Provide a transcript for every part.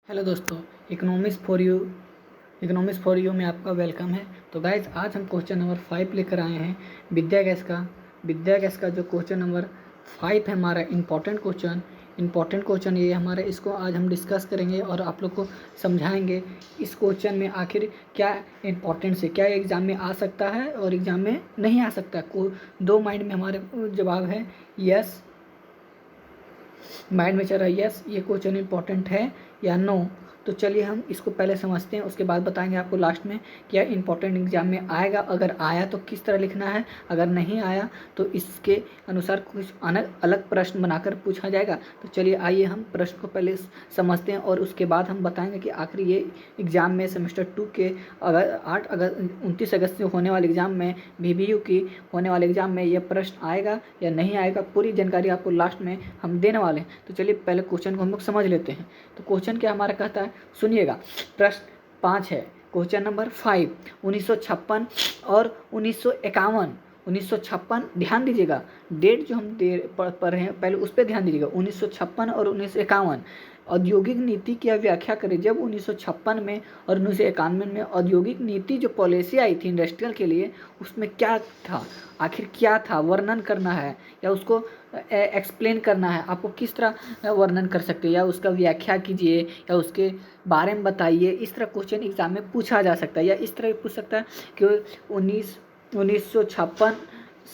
Hello दोस्तों, economics for you में आपका वेलकम है। तो गाइज आज हम क्वेश्चन नंबर 5 लेकर आए हैं विद्या गैस का जो क्वेश्चन नंबर 5 है हमारा इम्पॉर्टेंट क्वेश्चन ये हमारा, इसको आज हम डिस्कस करेंगे और आप लोग को समझाएंगे इस क्वेश्चन में आखिर क्या इम्पोर्टेंस है, क्या एग्ज़ाम में आ सकता है और एग्ज़ाम में नहीं आ सकता। दो माइंड में हमारे जवाब है यस, माइंड में चल रहा है यस ये क्वेश्चन इंपॉर्टेंट है या नो। तो चलिए हम इसको पहले समझते हैं, उसके बाद बताएंगे आपको लास्ट में क्या इंपॉर्टेंट एग्जाम में आएगा। अगर आया तो किस तरह लिखना है, अगर नहीं आया तो इसके अनुसार कुछ अलग प्रश्न बनाकर पूछा जाएगा। तो चलिए आइए हम प्रश्न को पहले समझते हैं और उसके बाद हम बताएंगे कि आखिर ये एग्ज़ाम में सेमेस्टर 2 के अगर 29 अगस्त से होने वाले एग्ज़ाम में VBU की होने वाले एग्ज़ाम में यह प्रश्न आएगा या नहीं आएगा। पूरी जानकारी आपको लास्ट में हम देने वाले हैं। तो चलिए पहले क्वेश्चन को हम लोग समझ लेते हैं। तो क्वेश्चन क्या हमारा कहता है, सुनिएगा। प्रश्न 5 है, क्वेश्चन नंबर 5, 1956 और 1956 ध्यान दीजिएगा, डेट जो हम पढ़ रहे हैं पहले उस पर ध्यान दीजिएगा। 1956 और 1951 औद्योगिक नीति की व्याख्या करें। जब 1956 में और 1991 में औद्योगिक नीति जो पॉलिसी आई थी इंडस्ट्रियल के लिए, उसमें क्या था, आखिर क्या था, वर्णन करना है या उसको एक्सप्लेन करना है। आपको किस तरह वर्णन कर सकते हैं या उसका व्याख्या कीजिए या उसके बारे में बताइए। इस तरह क्वेश्चन एग्जाम में पूछा जा सकता है या इस तरह पूछ सकता है कि 1956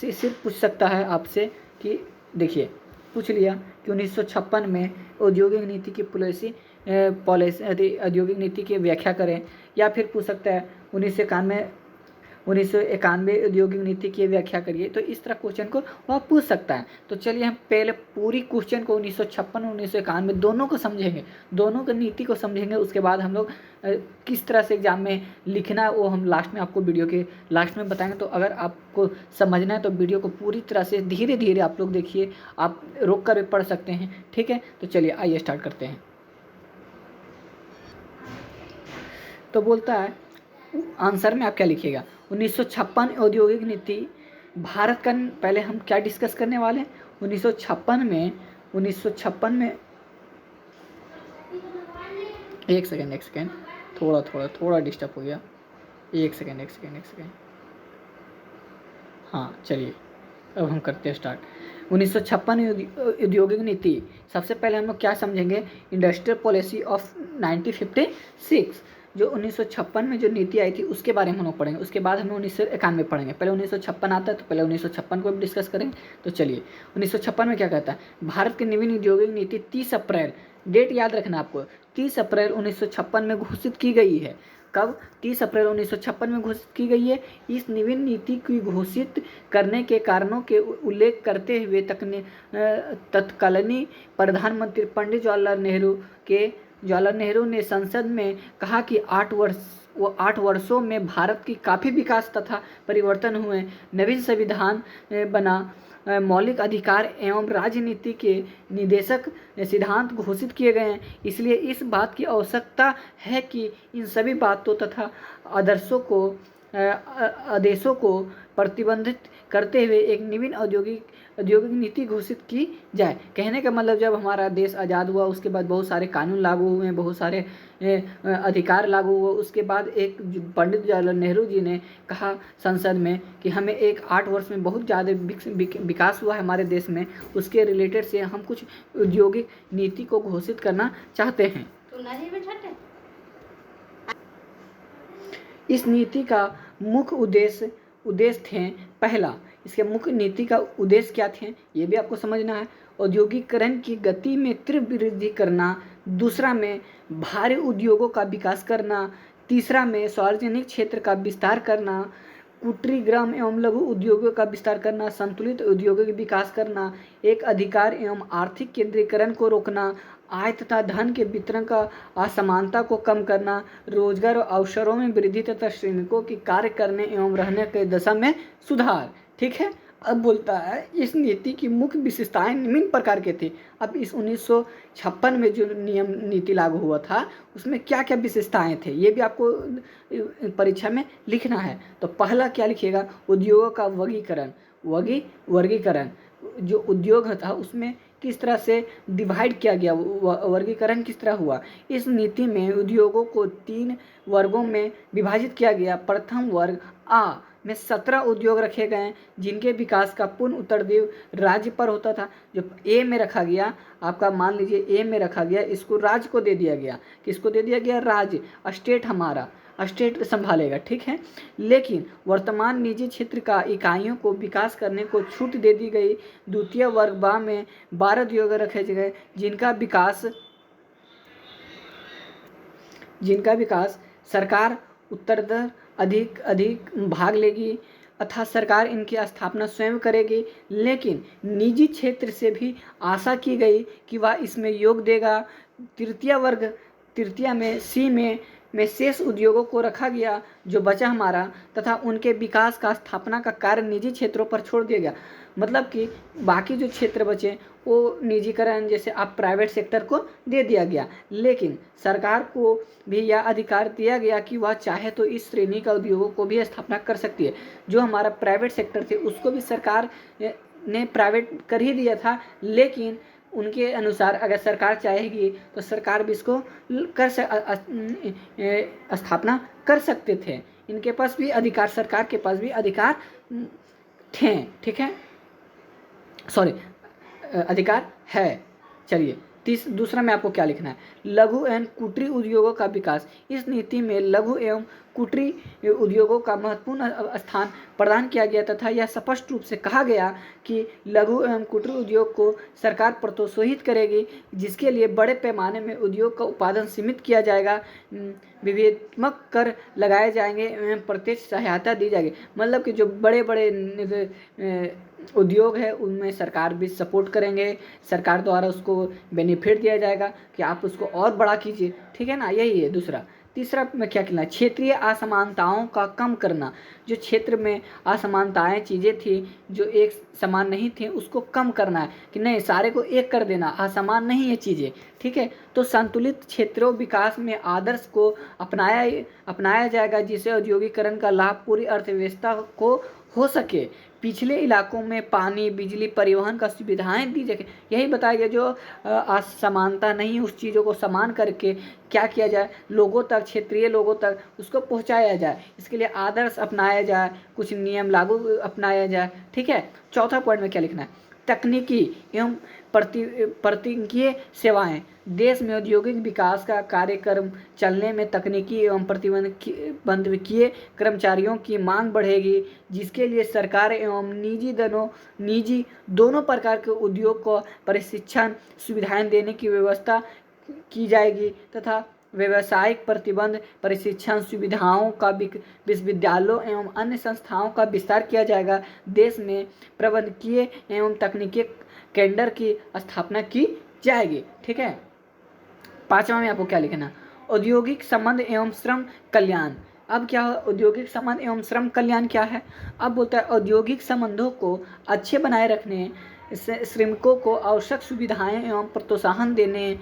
से सिर्फ पूछ सकता है आपसे कि देखिए पूछ लिया कि 1956 में औद्योगिक नीति की पॉलिसी औद्योगिक नीति की व्याख्या करें, या फिर पूछ सकता है 1991 औद्योगिक नीति की व्याख्या करिए। तो इस तरह क्वेश्चन को वह पूछ सकता है। तो चलिए हम पहले पूरी क्वेश्चन को 1956 और 1991 दोनों को समझेंगे, दोनों की नीति को समझेंगे। उसके बाद हम लोग किस तरह से एग्जाम में लिखना है वो हम लास्ट में आपको वीडियो के लास्ट में बताएंगे। तो अगर आपको समझना है तो वीडियो को पूरी तरह से धीरे धीरे आप लोग देखिए, आप रोक कर भी पढ़ सकते हैं, ठीक है। तो चलिए आइए स्टार्ट करते हैं। तो बोलता है आंसर में आप क्या लिखिएगा, 1956 औद्योगिक नीति भारत का, पहले हम क्या डिस्कस करने वाले हैं 1956 में एक सेकेंड थोड़ा डिस्टर्ब हो गया। एक सेकेंड हाँ चलिए अब हम करते हैं स्टार्ट। 1956 औद्योगिक नीति, सबसे पहले हम लोग क्या समझेंगे, इंडस्ट्रियल पॉलिसी ऑफ 1956। जो 1956 में जो नीति आई थी उसके बारे में हम लोग पढ़ेंगे। उसके बाद हम 1991 पढ़ेंगे। पहले 1956 आता है तो पहले 1956 को भी डिस्कस करेंगे। तो चलिए 1956 में क्या कहता है, भारत की नवीन औद्योगिक नीति 30 अप्रैल, डेट याद रखना आपको, 30 अप्रैल 1956 में घोषित की गई है। कब, 30 अप्रैल 1956 में घोषित की गई है। इस नवीन नीति की घोषित करने के कारणों के उल्लेख करते हुए तत्कालीन प्रधानमंत्री पंडित जवाहरलाल नेहरू ने संसद में कहा कि 8 वर्षों में भारत की काफ़ी विकास तथा परिवर्तन हुए, नवीन संविधान बना, मौलिक अधिकार एवं राजनीति के निर्देशक सिद्धांत घोषित किए गए हैं। इसलिए इस बात की आवश्यकता है कि इन सभी बातों तथा आदेशों को प्रतिबंधित करते हुए एक नवीन औद्योगिक नीति घोषित की जाए। कहने का मतलब जब हमारा देश आज़ाद हुआ उसके बाद बहुत सारे कानून लागू हुए, बहुत सारे अधिकार लागू हुए। उसके बाद एक पंडित जवाहरलाल नेहरू जी ने कहा संसद में कि हमें एक 8 वर्ष में बहुत ज़्यादा विकास हुआ है हमारे देश में, उसके रिलेटेड से हम कुछ औद्योगिक नीति को घोषित करना चाहते हैं। इस नीति का मुख्य उद्देश्य थे, पहला, इसके मुख्य नीति का उद्देश्य क्या थे ये भी आपको समझना है, औद्योगिकरण की गति में तीव्र वृद्धि करना, दूसरा में भारी उद्योगों का विकास करना, तीसरा में सार्वजनिक क्षेत्र का विस्तार करना, कुटीर ग्राम एवं लघु उद्योगों का विस्तार करना, संतुलित उद्योगों का विकास करना, एक अधिकार एवं आर्थिक केंद्रीकरण को रोकना, आय तथा धन के वितरण का असमानता को कम करना, रोजगार और अवसरों में वृद्धि तथा श्रमिकों की कार्य करने एवं रहने के दशा में सुधार। ठीक है। अब बोलता है इस नीति की मुख्य विशेषताएं निम्न प्रकार के थे। अब इस 1956 में जो नीति लागू हुआ था उसमें क्या क्या विशेषताएं थे ये भी आपको परीक्षा में लिखना है। तो पहला क्या लिखिएगा, उद्योगों का वर्गीकरण। जो उद्योग था उसमें किस तरह से डिवाइड किया गया, वर्गीकरण किस तरह हुआ। इस नीति में उद्योगों को 3 वर्गों में विभाजित किया गया। प्रथम वर्ग आ में 17 उद्योग रखे गए जिनके विकास का पूर्ण उत्तरदायित्व राज्य पर होता था। जो ए में रखा गया, आपका मान लीजिए ए में रखा गया, इसको राज्य को दे दिया गया। किसको दे दिया गया? राज्य, स्टेट, हमारा स्टेट संभालेगा, ठीक है। लेकिन वर्तमान निजी क्षेत्र का इकाइयों को विकास करने को छूट दे दी गई। द्वितीय वर्ग बा में 12 उद्योग रखे गए जिनका विकास सरकार उत्तरोत्तर अधिक भाग लेगी अतः सरकार इनकी स्थापना स्वयं करेगी। लेकिन निजी क्षेत्र से भी आशा की गई कि वह इसमें योग देगा। तृतीय में सी में शेष उद्योगों को रखा गया जो बचा हमारा, तथा उनके विकास का स्थापना का कार्य निजी क्षेत्रों पर छोड़ दिया गया। मतलब कि बाकी जो क्षेत्र बचे वो निजीकरण, जैसे आप प्राइवेट सेक्टर को दे दिया गया। लेकिन सरकार को भी यह अधिकार दिया गया कि वह चाहे तो इस श्रेणी का उद्योगों को भी स्थापना कर सकती है। जो हमारा प्राइवेट सेक्टर थे उसको भी सरकार ने प्राइवेट कर ही दिया था, लेकिन उनके अनुसार अगर सरकार चाहेगी तो सरकार भी इसको स्थापना कर सकते थे। इनके पास भी अधिकार, सरकार के पास भी अधिकार थे, ठीक है, सॉरी अधिकार है। चलिए दूसरा में आपको क्या लिखना है? लघु एवं कुटीर उद्योगों का विकास। इस नीति में लघु एवं कुटीर उद्योगों का महत्वपूर्ण स्थान प्रदान किया गया तथा यह स्पष्ट रूप से कहा गया कि लघु एवं कुटीर उद्योग को सरकार प्रोत्साहित करेगी, जिसके लिए बड़े पैमाने में उद्योग का उत्पादन सीमित किया जाएगा, विवेकात्मक कर लगाए जाएंगे एवं प्रत्यक्ष सहायता दी जाएगी। मतलब कि जो बड़े बड़े उद्योग है उनमें सरकार भी सपोर्ट करेंगे, सरकार द्वारा उसको बेनिफिट दिया जाएगा कि आप उसको और बड़ा कीजिए, ठीक है ना, यही है दूसरा। तीसरा में क्या करना है? क्षेत्रीय असमानताओं का कम करना। जो क्षेत्र में असमानताएं चीज़ें थी जो एक समान नहीं थी उसको कम करना है कि नहीं सारे को एक कर देना, असमान नहीं है चीज़ें, ठीक है। तो संतुलित क्षेत्रों विकास में आदर्श को अपनाया जाएगा जिससे औद्योगिकरण का लाभ पूरी अर्थव्यवस्था को हो सके। पिछले इलाकों में पानी, बिजली, परिवहन का सुविधाएं दी जाए। यही बताया गया जो असमानता नहीं उस चीज़ों को समान करके क्या किया जाए, लोगों तक, क्षेत्रीय लोगों तक उसको पहुंचाया जाए। इसके लिए आदर्श अपनाया जाए, कुछ नियम लागू अपनाया जाए, ठीक है। चौथा पॉइंट में क्या लिखना है? तकनीकी एवं प्रतिज्ञीय सेवाएं। देश में औद्योगिक विकास का कार्यक्रम चलने में तकनीकी एवं प्रतिबंधकीय कर्मचारियों की मांग बढ़ेगी, जिसके लिए सरकार एवं निजी दोनों प्रकार के उद्योग को प्रशिक्षण सुविधाएं देने की व्यवस्था की जाएगी तथा व्यावसायिक प्रतिबंध प्रशिक्षण सुविधाओं का विश्वविद्यालयों एवं अन्य संस्थाओं का विस्तार किया जाएगा। देश में प्रबंधकीय एवं तकनीकी केंद्र की स्थापना की जाएगी, ठीक है। पांचवा में आपको क्या लिखना? औद्योगिक संबंध एवं श्रम कल्याण। अब क्या है औद्योगिक संबंध एवं श्रम कल्याण क्या है? अब बोलता है औद्योगिक संबंधों को अच्छे बनाए रखने, श्रमिकों को आवश्यक सुविधाएं एवं प्रोत्साहन देने,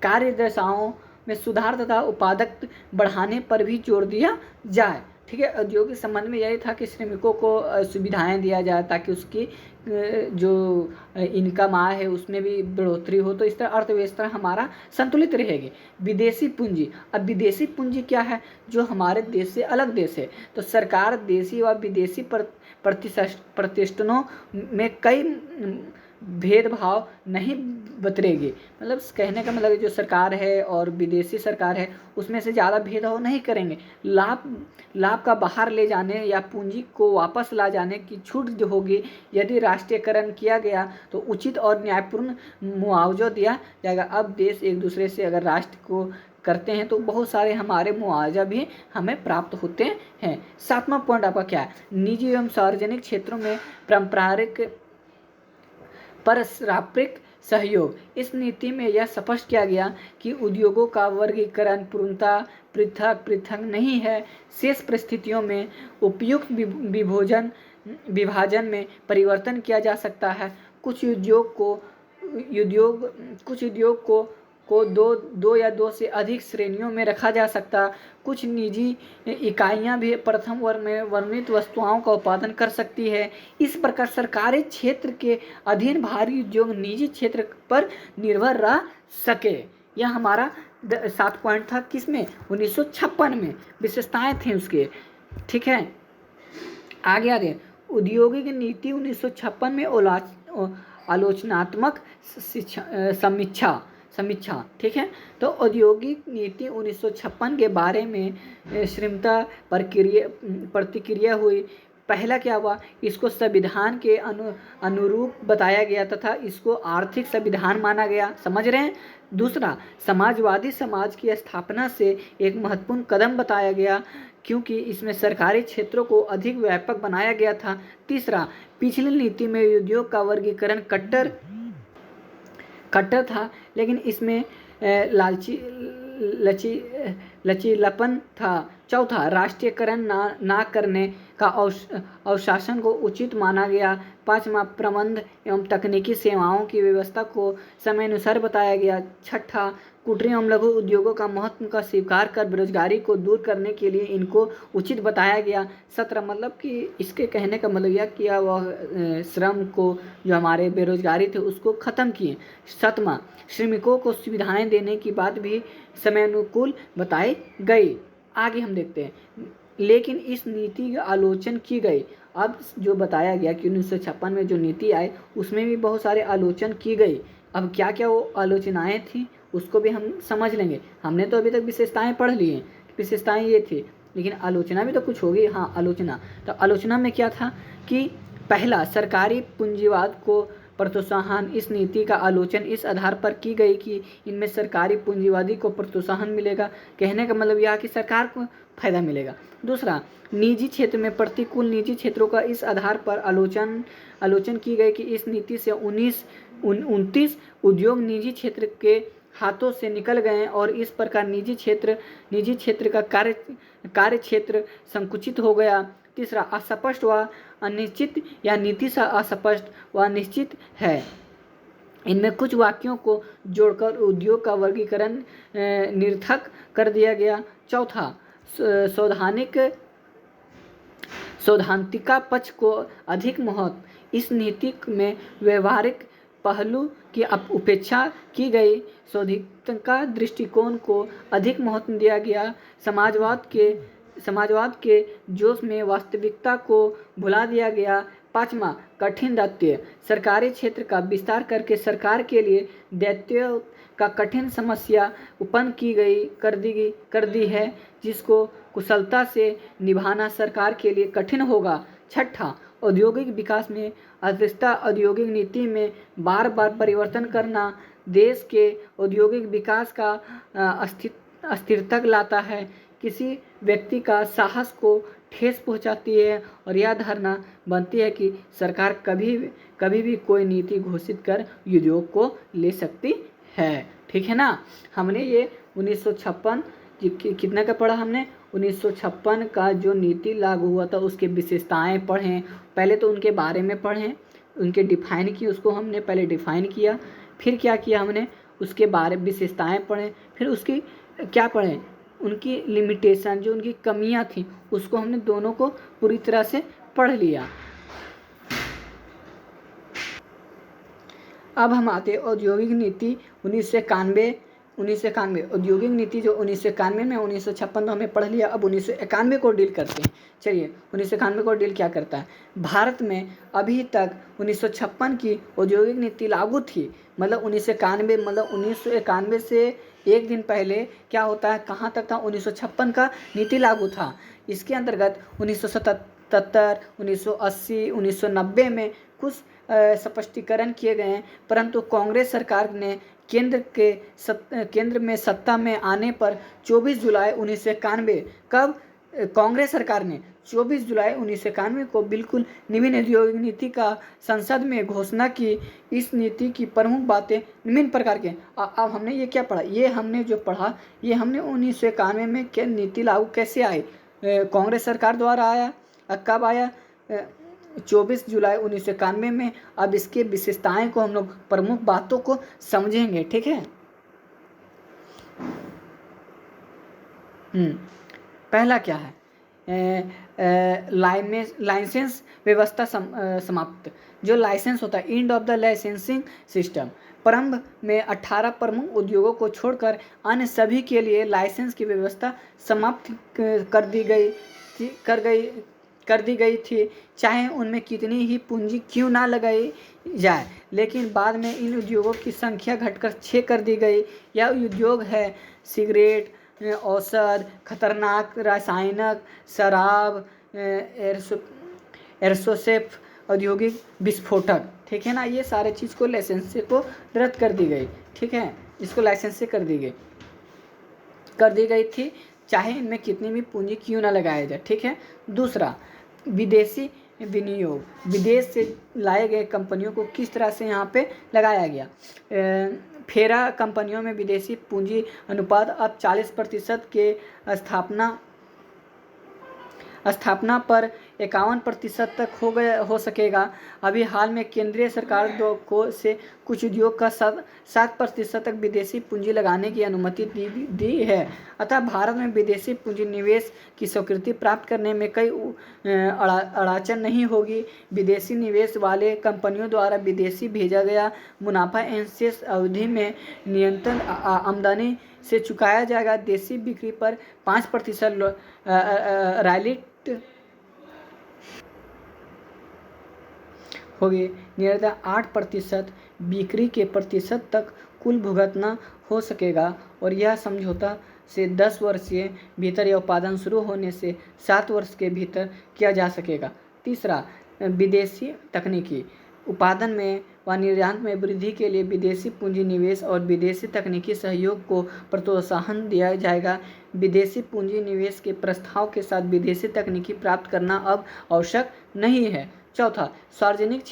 कार्य दशाओं में सुधार तथा उत्पादकता बढ़ाने पर भी जोर दिया जाए, ठीक है। औद्योगिक संबंध में यही था कि श्रमिकों को सुविधाएं दिया जाए ताकि उसकी जो इनकम आय है उसमें भी बढ़ोतरी हो, तो इस तरह अर्थव्यवस्था हमारा संतुलित रहेगी। विदेशी पूंजी। अब विदेशी पूंजी क्या है? जो हमारे देश से अलग देश है, तो सरकार देशी व विदेशी प्रतिष्ठानों में कई भेदभाव नहीं बतरेगी। मतलब कहने का मतलब जो सरकार है और विदेशी सरकार है उसमें से ज़्यादा भेदभाव नहीं करेंगे। लाभ का बाहर ले जाने या पूंजी को वापस ला जाने की छूट जो होगी, यदि राष्ट्रीयकरण किया गया तो उचित और न्यायपूर्ण मुआवजा दिया जाएगा। अब देश एक दूसरे से अगर राष्ट्र को करते हैं तो बहुत सारे हमारे मुआवजा भी हमें प्राप्त होते हैं। सातवां पॉइंट आपका क्या है? निजी एवं सार्वजनिक क्षेत्रों में पारस्परिक सहयोग। इस नीति में यह स्पष्ट किया गया कि उद्योगों का वर्गीकरण पूर्णतः पृथक नहीं है। शेष परिस्थितियों में उपयुक्त विभाजन में परिवर्तन किया जा सकता है। कुछ उद्योग को को दो या दो से अधिक श्रेणियों में रखा जा सकता। कुछ निजी इकाइयां भी प्रथम वर्ग में वर्णित वस्तुओं का उत्पादन कर सकती है। इस प्रकार सरकारी क्षेत्र के अधीन भारी उद्योग निजी क्षेत्र पर निर्भर रह सके। यह हमारा 7 पॉइंट था, किसमें? 1956 में विशेषताएं थी उसके। ठीक है, आगे औद्योगिक नीति 1956 में आलोचनात्मक समीक्षा। ठीक है, तो औद्योगिक नीति 1956 के बारे में श्रीमता प्रतिक्रिया हुई। पहला क्या हुआ, इसको संविधान के अनुरूप बताया गया तथा इसको आर्थिक संविधान माना गया। समझ रहे हैं? दूसरा, समाजवादी समाज की स्थापना से एक महत्वपूर्ण कदम बताया गया क्योंकि इसमें सरकारी क्षेत्रों को अधिक व्यापक बनाया गया था। तीसरा, पिछली नीति में उद्योग का वर्गीकरण कट्टर था, लेकिन इसमें लचीलापन था। चौथा, राष्ट्रीयकरण ना करने का अवशासन को उचित माना गया। पांचवा, प्रबंध एवं तकनीकी सेवाओं की व्यवस्था को समयानुसार बताया गया। छठा, कुटीर एवं लघु उद्योगों का महत्व का स्वीकार कर बेरोजगारी को दूर करने के लिए इनको उचित बताया गया। 17, मतलब कि इसके कहने का मतलब यह किया वह श्रम को, जो हमारे बेरोजगारी थे उसको ख़त्म किए। 7वां, श्रमिकों को सुविधाएं देने की बात भी समयानुकूल बताई गई। आगे हम देखते हैं, लेकिन इस नीति की आलोचना की गई। अब जो बताया गया कि 1956 में जो नीति आई उसमें भी बहुत सारे आलोचना की गई। अब क्या क्या वो आलोचनाएं थी उसको भी हम समझ लेंगे। हमने तो अभी तक विशेषताएं पढ़ ली हैं, विशेषताएं ये थी, लेकिन आलोचना भी तो कुछ होगी। हाँ, आलोचना, तो आलोचना में क्या था कि पहला, सरकारी पूंजीवाद को प्रोत्साहन। इस नीति का आलोचना इस आधार पर की गई कि इनमें सरकारी पूंजीवादी को प्रोत्साहन मिलेगा। कहने का मतलब यह कि सरकार को फायदा मिलेगा। दूसरा, निजी क्षेत्र में प्रतिकूल निजी क्षेत्रों का इस आधार पर आलोचना की गई कि इस नीति से 29 उद्योग निजी क्षेत्र के हाथों से निकल गए और इस प्रकार निजी क्षेत्र का कार्य क्षेत्र संकुचित हो गया। तीसरा, अस्पष्ट व अनिश्चित या नीति से अस्पष्ट व अनिश्चित है। इनमें कुछ वाक्यों को जोड़कर उद्योग का वर्गीकरण निरर्थक कर दिया गया। चौथा, सैद्धांतिक पक्ष को अधिक महत्व। इस नीति में व्यवहारिक पहलू की उपेक्षा की गई। सैद्धांतिक दृष्टिकोण को अधिक महत्व दिया गया। समाजवाद के जोश में वास्तविकता को भुला दिया गया। पांचवा, कठिन दायित्व। सरकारी क्षेत्र का विस्तार करके सरकार के लिए दायित्व का कठिन समस्या उत्पन्न कर दी है, जिसको कुशलता से निभाना सरकार के लिए कठिन होगा। छठा, औद्योगिक विकास में अर्थव्यवस्था। औद्योगिक नीति में बार बार परिवर्तन करना देश के औद्योगिक विकास का अस्थिरता लाता है, किसी व्यक्ति का साहस को ठेस पहुंचाती है और यह धारणा बनती है कि सरकार कभी भी कोई नीति घोषित कर उद्योग को ले सकती है। ठीक है ना? हमने ये 1956 कितना का पढ़ा हमने? 1956 का जो नीति लागू हुआ था उसके विशेषताएं पढ़ें। पहले तो उनके बारे में पढ़ें, उनके डिफाइन की, उसको हमने पहले डिफाइन किया, फिर क्या किया हमने, उसके बारे विशेषताएं पढ़ें, फिर उसकी क्या पढ़ें, उनकी लिमिटेशन, जो उनकी कमियां थी उसको हमने दोनों को पूरी तरह से पढ़ लिया। अब हम आते हैं औद्योगिक नीति 1991 औद्योगिक नीति जो 1991 में, 1956 तो हमें पढ़ लिया। अब 1991 को डील करते हैं। चलिए, 1991 को डील क्या करता है? भारत में अभी तक 1956 की औद्योगिक नीति लागू थी। मतलब 1991 से एक दिन पहले क्या होता है, कहाँ तक था? 1956 का नीति लागू था। इसके अंतर्गत 1977, 1980, 1990 में कुछ स्पष्टीकरण किए गए हैं, परंतु कांग्रेस सरकार ने केंद्र में सत्ता में आने पर 24 जुलाई 1991 कब कांग्रेस सरकार ने 24 जुलाई 1991 को बिल्कुल नवीन औद्योगिक नीति का संसद में घोषणा की। इस नीति की प्रमुख बातें निम्न प्रकार के। अब हमने ये क्या पढ़ा? ये हमने जो पढ़ा ये हमने 1991 में क्या नीति लागू कैसे आई? कांग्रेस सरकार द्वारा आया। कब आया? 24 जुलाई 1991 में। अब इसके विशेषताएं को हम लोग प्रमुख बातों को समझेंगे। ठीक है, पहला क्या है, लाइसेंस व्यवस्था समाप्त। जो लाइसेंस होता है, end of the licensing system. प्रारंभ में 18 प्रमुख उद्योगों को छोड़कर अन्य सभी के लिए लाइसेंस की व्यवस्था समाप्त कर दी गई थी, चाहे उनमें कितनी ही पूंजी क्यों ना लगाई जाए। लेकिन बाद में इन उद्योगों की संख्या घटकर 6 कर दी गई। यह उद्योग है सिगरेट, औषध, खतरनाक रासायनिक, शराब, एरोसोसेफ, औद्योगिक विस्फोटक। ठीक है ना, ये सारे चीज़ को लाइसेंस से को रद्द कर दी गई। ठीक है, इसको लाइसेंस से कर दी गई थी, चाहे इनमें कितनी भी पूंजी क्यों ना लगाया जाए। ठीक है। दूसरा, विदेशी विनियोग। विदेश से लाए गए कंपनियों को किस तरह से यहाँ पे लगाया गया। फेरा कंपनियों में विदेशी पूंजी अनुपात अब 40% के स्थापना पर 51% तक हो सकेगा। अभी हाल में केंद्रीय सरकार से कुछ उद्योग का 7% तक विदेशी पूंजी लगाने की अनुमति दी है। अतः भारत में विदेशी पूंजी निवेश की स्वीकृति प्राप्त करने में कई अड़चन नहीं होगी। विदेशी निवेश वाले कंपनियों द्वारा विदेशी भेजा गया मुनाफा शेष अवधि में नियंत्रण आमदनी से चुकाया जाएगा। देशी बिक्री पर 5% रॉयल्टी होगी। निर्धारित 8% बिक्री के प्रतिशत तक कुल भुगतना हो सकेगा और यह समझौता से 10 वर्ष के भीतर या उत्पादन शुरू होने से 7 वर्ष के भीतर किया जा सकेगा। तीसरा, विदेशी तकनीकी उत्पादन में व निर्यात में वृद्धि के लिए विदेशी पूंजी निवेश और विदेशी तकनीकी सहयोग को प्रोत्साहन दिया जाएगा। विदेशी पूंजी निवेश के प्रस्ताव के साथ विदेशी तकनीकी प्राप्त करना अब आवश्यक नहीं है। चौथा, सार्वजनिक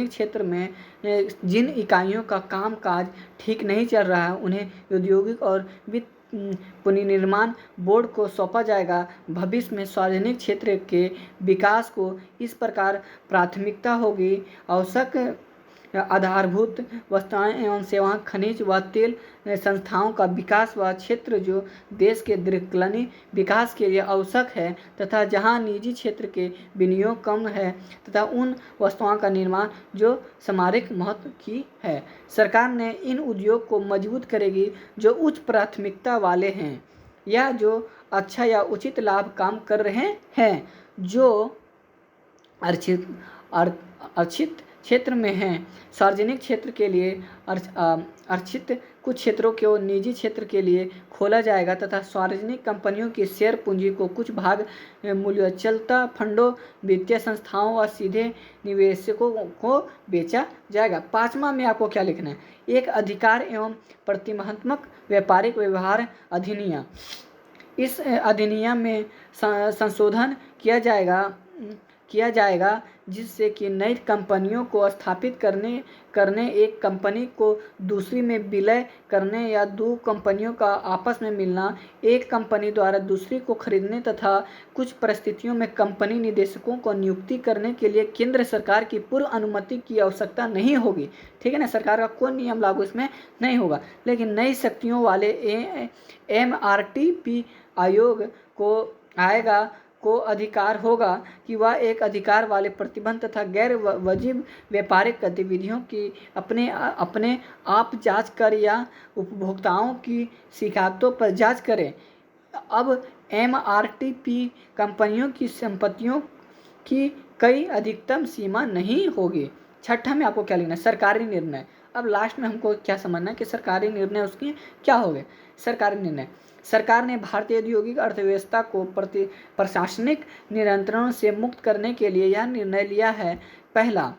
क्षेत्र में जिन इकाइयों का कामकाज ठीक नहीं चल रहा है उन्हें औद्योगिक और वित्त पुनर्निर्माण बोर्ड को सौंपा जाएगा। भविष्य में सार्वजनिक क्षेत्र के विकास को इस प्रकार प्राथमिकता होगी। आवश्यक आधारभूत वस्तुएं एवं सेवाएं, खनिज व तेल संस्थाओं का विकास व क्षेत्र जो देश के दीर्घकालीन विकास के लिए आवश्यक है तथा जहां निजी क्षेत्र के विनियोग कम है तथा उन वस्तुओं का निर्माण जो सामरिक महत्व की है। सरकार ने इन उद्योग को मजबूत करेगी जो उच्च प्राथमिकता वाले हैं या जो अच्छा या उचित लाभ काम कर रहे हैं, जो अर्चित क्षेत्र में हैं। सार्वजनिक क्षेत्र के लिए अर्चित कुछ क्षेत्रों को निजी क्षेत्र के लिए खोला जाएगा तथा सार्वजनिक कंपनियों की शेयर पूंजी को कुछ भाग मूल्यचलता फंडों, वित्तीय संस्थाओं और सीधे निवेशकों को बेचा जाएगा। पांचवा में आपको क्या लिखना है, एक अधिकार एवं प्रतिमात्मक व्यापारिक व्यवहार अधिनियम। इस अधिनियम में संशोधन किया जाएगा जिससे कि नई कंपनियों को स्थापित करने एक कंपनी को दूसरी में विलय करने या दो कंपनियों का आपस में मिलना, एक कंपनी द्वारा दूसरी को खरीदने तथा कुछ परिस्थितियों में कंपनी निदेशकों को नियुक्ति करने के लिए केंद्र सरकार की पूर्व अनुमति की आवश्यकता नहीं होगी। ठीक है ना, सरकार का कोई नियम लागू इसमें नहीं होगा। लेकिन नई शक्तियों वाले MRTP आयोग को अधिकार होगा कि वह एक अधिकार वाले प्रतिबंध तथा गैर वाजिब व्यापारिक गतिविधियों की अपने आप जांच कर या उपभोक्ताओं की शिकायतों पर जांच करे। अब MRTP कंपनियों की संपत्तियों की कई अधिकतम सीमा नहीं होगी। छठा में आपको क्या लिखना है, सरकारी निर्णय। अब लास्ट में हमको क्या समझना है कि सरकारी निर्णय उसकी क्या हो गए। सरकारी निर्णय, सरकार ने भारतीय औद्योगिक अर्थव्यवस्था को प्रशासनिक नियंत्रणों से मुक्त करने के लिए यह निर्णय लिया है। पहला,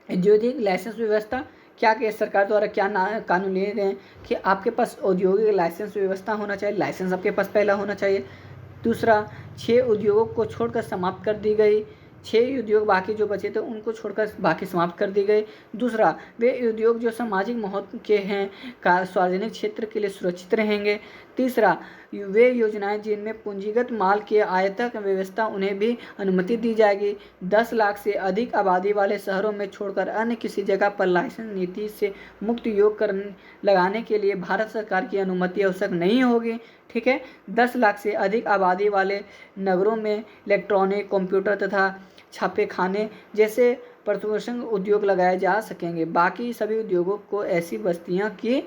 औद्योगिक लाइसेंस व्यवस्था। क्या कि सरकार द्वारा क्या कानून ले रहे हैं कि आपके पास औद्योगिक लाइसेंस व्यवस्था होना चाहिए, लाइसेंस आपके पास पहला होना चाहिए। दूसरा, 6 उद्योगों को छोड़कर समाप्त कर दी गई। 6 उद्योग बाकी जो बचे थे उनको छोड़कर बाकी समाप्त कर दी गई। दूसरा, वे उद्योग जो सामाजिक महत्व के हैं का सार्वजनिक क्षेत्र के लिए सुरक्षित रहेंगे। तीसरा, वे योजनाएं जिनमें पूंजीगत माल की आयात व्यवस्था उन्हें भी अनुमति दी जाएगी। 10 लाख से अधिक आबादी वाले शहरों में छोड़कर अन्य किसी जगह पर लाइसेंस नीति से मुक्त योग लगाने के लिए भारत सरकार की अनुमति आवश्यक नहीं होगी। ठीक है, 10 लाख से अधिक आबादी वाले नगरों में इलेक्ट्रॉनिक, कंप्यूटर तथा छापेखाने जैसे प्रदूषण उद्योग लगाए जा सकेंगे। बाकी सभी उद्योगों को ऐसी बस्तियां की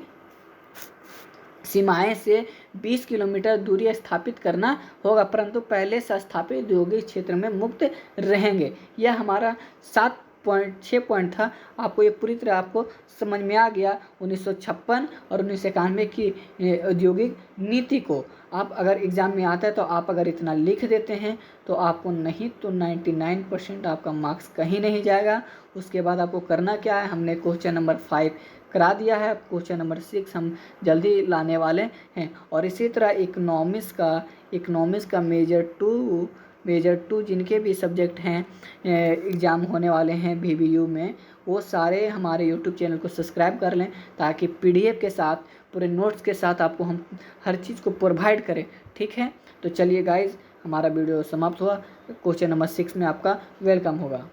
सीमाएं से 20 किलोमीटर दूरी स्थापित करना होगा, परंतु पहले से स्थापित औद्योगिक क्षेत्र में मुक्त रहेंगे। यह हमारा 6 पॉइंट था। आपको ये पूरी तरह आपको समझ में आ गया 1956 और 1991 की औद्योगिक नीति को। आप अगर एग्ज़ाम में आता है तो आप अगर इतना लिख देते हैं तो आपको नहीं तो 99% आपका मार्क्स कहीं नहीं जाएगा। उसके बाद आपको करना क्या है, हमने क्वेश्चन नंबर 5 करा दिया है। अब क्वेश्चन नंबर 6 हम जल्दी लाने वाले हैं। और इसी तरह इकोनॉमिक्स का मेजर टू जिनके भी सब्जेक्ट हैं एग्ज़ाम होने वाले हैं VBU में, वो सारे हमारे YouTube चैनल को सब्सक्राइब कर लें ताकि PDF के साथ पूरे नोट्स के साथ आपको हम हर चीज़ को प्रोवाइड करें। ठीक है, तो चलिए गाइज, हमारा वीडियो समाप्त हुआ। क्वेश्चन नंबर 6 में आपका वेलकम होगा।